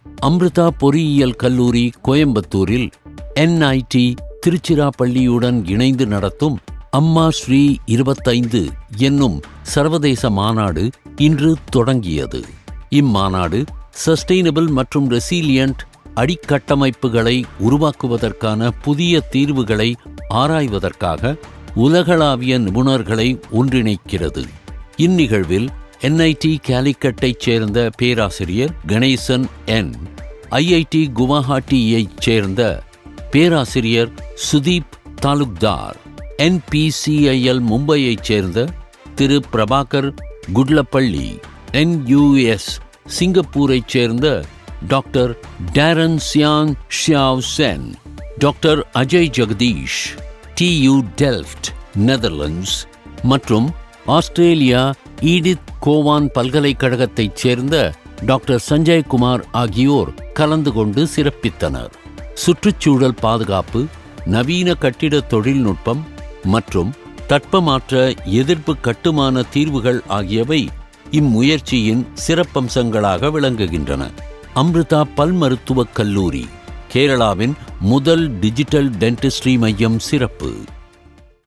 அமிர்தா பொறியியல் கல்லூரி கோயம்புத்தூரில் NIT திருச்சிராப்பள்ளியுடன் இணைந்து நடத்தும் அம்மா ஸ்ரீ 25 என்னும் சர்வதேச மாநாடு இன்று தொடங்கியது. இம்மாநாடு சஸ்டெய்னபிள் மற்றும் ரெசிலியன்ட் அடிக்கட்டமைப்புகளை உருவாக்குவதற்கான புதிய தீர்வுகளை ஆராய்வதற்காக உலகளாவிய நிபுணர்களை ஒன்றிணைக்கிறது. இந்நிகழ்வில் NIT கேலிக்கட்டைச் சேர்ந்த பேராசிரியர் கணேசன் என், IIT குவாஹாட்டியைச் சேர்ந்த பேராசிரியர் சுதீப் தாலுக்தார், NPCIL மும்பையைச் சேர்ந்த திரு பிரபாகர் குட்லப்பள்ளி, NUS சிங்கப்பூரைச் சேர்ந்த doctor Darren Sian Shiau Chen, doctor Ajay Jagadish, TU Delft Netherlands மற்றும் ஆஸ்திரேலியா ஈடித் கோவான் பல்கலைக்கழகத்தைச் சேர்ந்த டாக்டர் சஞ்சய் குமார் ஆகியோர் கலந்து கொண்டு சிறப்பித்தனர். சுற்றுச்சூழல் பாதுகாப்பு, நவீன கட்டிட தொழில்நுட்பம் மற்றும் தட்பமாற்ற எதிர்ப்பு கட்டுமான தீர்வுகள் ஆகியவை இம்முயற்சியின் சிறப்பம்சங்களாக விளங்குகின்றன. அமிர்தா பல் மருத்துவக் கல்லூரி கேரளாவின் முதல் டிஜிட்டல் டென்டிஸ்ட்ரி மையம் சிறப்பு.